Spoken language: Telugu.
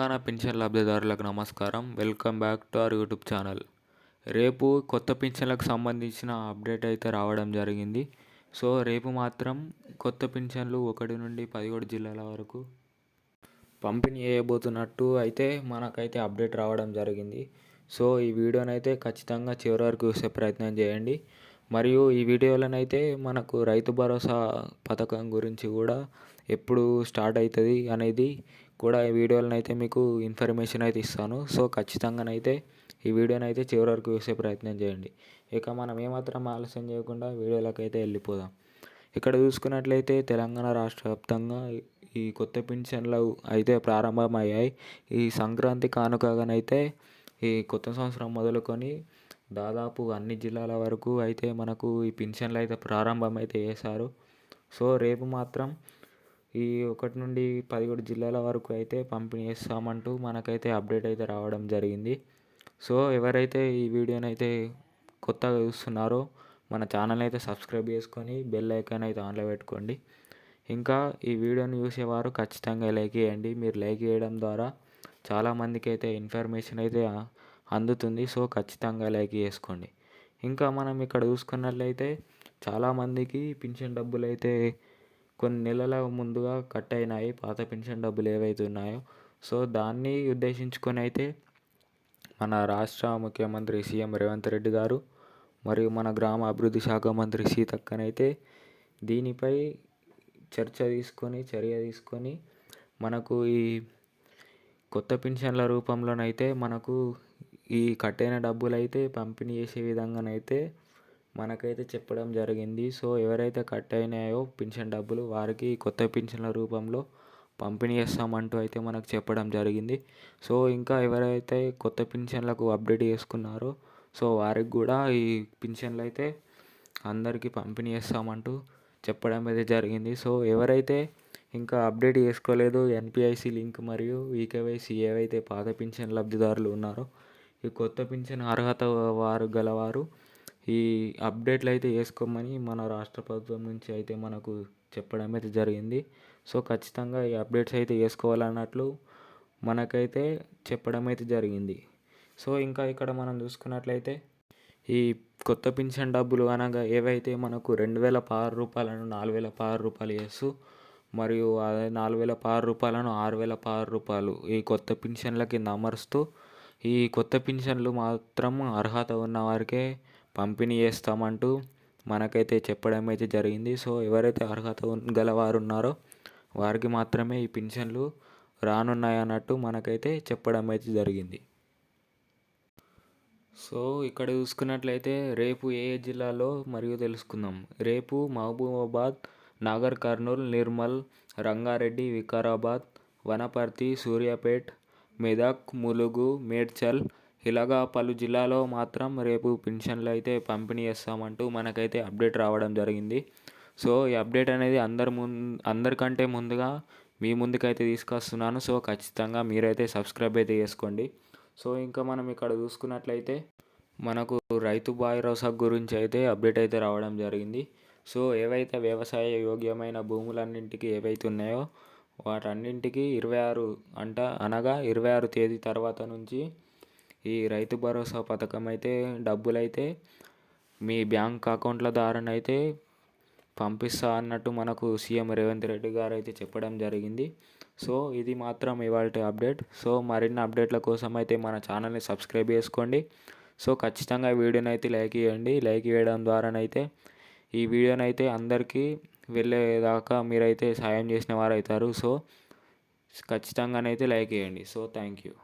తెలంగాణ పింఛన్ లబ్ధిదారులకు నమస్కారం. Welcome back to our YouTube channel. రేపు కొత్త పింఛన్లకు సంబంధించిన అప్డేట్ అయితే రావడం జరిగింది. సో రేపు మాత్రం కొత్త పింఛన్లు 1 నుండి 17 జిల్లాల వరకు పంపిణీ చేయబోతున్నట్టు అయితే మనకైతే అప్డేట్ రావడం జరిగింది. సో ఈ వీడియోనైతే ఖచ్చితంగా చివరి వరకు చూసే ప్రయత్నం చేయండి. మరియు ఈ వీడియోలోనైతే మనకు రైతు భరోసా పథకం గురించి కూడా ఎప్పుడు స్టార్ట్ అవుతుంది అనేది కూడా ఈ వీడియోలోనైతే మీకు ఇన్ఫర్మేషన్ అయితే ఇస్తాను. సో ఖచ్చితంగానైతే ఈ వీడియోనైతే చివరి వరకు చూసే ప్రయత్నం చేయండి. ఇక మనం ఏమాత్రం ఆలస్యం చేయకుండా వీడియోలోకి అయితే వెళ్ళిపోదాం. ఇక్కడ చూసుకున్నట్లయితే తెలంగాణ రాష్ట్ర వ్యాప్తంగా ఈ కొత్త పింఛన్లు అయితే ప్రారంభమయ్యాయి. ఈ సంక్రాంతి కానుకగానైతే ఈ కొత్త సంవత్సరం మొదలుకొని దాదాపు అన్ని జిల్లాల వరకు అయితే మనకు ఈ పింఛన్లు అయితే ప్రారంభం అయితే చేశారు. సో రేపు మాత్రం ఈ 1 నుండి 17 జిల్లాల వరకు అయితే పంపిణీ చేస్తామంటూ మనకైతే అప్డేట్ అయితే రావడం జరిగింది. సో ఎవరైతే ఈ వీడియోనైతే కొత్తగా చూస్తున్నారో మన ఛానల్ అయితే సబ్స్క్రైబ్ చేసుకొని బెల్ ఐకాన్ అయితే ఆన్లో పెట్టుకోండి. ఇంకా ఈ వీడియోని చూసేవారు ఖచ్చితంగా లైక్ చేయండి. మీరు లైక్ చేయడం ద్వారా చాలామందికి అయితే ఇన్ఫర్మేషన్ అయితే అందుతుంది. సో ఖచ్చితంగా లైక్ చేసుకోండి. ఇంకా మనం ఇక్కడ చూసుకున్నట్లయితే చాలామందికి పింఛన్ డబ్బులు అయితే కొన్ని నెలల ముందుగా కట్ అయినాయి, పాత పెన్షన్ డబ్బులు ఏవైతే ఉన్నాయో. సో దాన్ని ఉద్దేశించుకొని అయితే మన రాష్ట్ర ముఖ్యమంత్రి సీఎం రేవంత్ రెడ్డి గారు మరియు మన గ్రామ అభివృద్ధి శాఖ మంత్రి సీతక్కనైతే దీనిపై చర్య తీసుకొని మనకు ఈ కొత్త పెన్షన్ల రూపంలోనైతే మనకు ఈ కట్టైన డబ్బులు అయితే పంపిణీ చేసే విధంగానైతే మనకైతే చెప్పడం జరిగింది. సో ఎవరైతే కట్ అయినాయో పింఛన్ డబ్బులు వారికి కొత్త పింఛన్ల రూపంలో పంపిణీ చేస్తామంటూ అయితే మనకు చెప్పడం జరిగింది. సో ఇంకా ఎవరైతే కొత్త పింఛన్లకు అప్డేట్ చేసుకున్నారో సో వారికి కూడా ఈ పింఛన్లు అయితే అందరికీ పంపిణీ చేస్తామంటూ చెప్పడం అయితే జరిగింది. సో ఎవరైతే ఇంకా అప్డేట్ చేసుకోలేదో ఎన్పిఐసి లింక్ మరియు ఈకేవైసీ ఏవైతే పాత పింఛన్ లబ్ధిదారులు ఉన్నారో ఈ కొత్త పింఛన్ అర్హత గలవారు ఈ అప్డేట్లు అయితే చేసుకోమని మన రాష్ట్ర ప్రభుత్వం నుంచి అయితే మనకు చెప్పడం అయితే జరిగింది. సో ఖచ్చితంగా ఈ అప్డేట్స్ అయితే చేసుకోవాలన్నట్లు మనకైతే చెప్పడం అయితే జరిగింది. సో ఇంకా ఇక్కడ మనం చూసుకున్నట్లయితే ఈ కొత్త పింఛన్ డబ్బులు అనగా ఏవైతే మనకు 2016 రూపాయలను 4016 రూపాయలు చేస్తూ మరియు అదే 4016 రూపాయలను 6016 రూపాయలు ఈ కొత్త పింఛన్ల కింద అమరుస్తూ ఈ కొత్త పింఛన్లు మాత్రం అర్హత ఉన్న వారికే పంపిణీ చేస్తామంటూ మనకైతే చెప్పడం అయితే జరిగింది. సో ఎవరైతే అర్హత గలవారు ఉన్నారో వారికి మాత్రమే ఈ పింఛన్లు రానున్నాయన్నట్టు మనకైతే చెప్పడం అయితే జరిగింది. సో ఇక్కడ చూసుకున్నట్లయితే రేపు ఏ జిల్లాలో మరియు తెలుసుకుందాం. రేపు మహబూబాబాద్, నాగర్ కర్నూల్, నిర్మల్, రంగారెడ్డి, వికారాబాద్, వనపర్తి, సూర్యాపేట్, మెదక్, ములుగు, మేడ్చల్ ఇలాగా పలు జిల్లాలో మాత్రం రేపు పింఛన్లు అయితే పంపిణీ చేస్తామంటూ మనకైతే అప్డేట్ రావడం జరిగింది. సో ఈ అప్డేట్ అనేది అందరికంటే ముందుగా మీ ముందుకైతే తీసుకొస్తున్నాను. సో ఖచ్చితంగా మీరైతే సబ్స్క్రైబ్ అయితే చేసుకోండి. సో ఇంకా మనం ఇక్కడ చూసుకున్నట్లయితే మనకు రైతు భరోసా గురించి అయితే అప్డేట్ అయితే రావడం జరిగింది. సో ఏవైతే వ్యవసాయ యోగ్యమైన భూములన్నింటికి ఏవైతే ఉన్నాయో వాటన్నింటికి 26 అనగా 26 తేదీ తర్వాత నుంచి ఈ రైతు భరోసా పథకం అయితే డబ్బులైతే మీ బ్యాంక్ అకౌంట్ల ద్వారానైతే పంపిస్తా అన్నట్టు మనకు సీఎం రేవంత్ రెడ్డి గారు అయితే చెప్పడం జరిగింది. సో ఇది మాత్రం ఇవాల్టి అప్డేట్. సో మరిన్ని అప్డేట్ల కోసం అయితే మన ఛానల్ని సబ్స్క్రైబ్ చేసుకోండి. సో ఖచ్చితంగా వీడియోని అయితే లైక్ చేయండి. లైక్ చేయడం ద్వారానైతే ఈ వీడియోనైతే అందరికీ వెళ్ళేదాకా మీరైతే సాయం చేసిన వారు అవుతారు. సో ఖచ్చితంగానైతే లైక్ చేయండి. So thank you.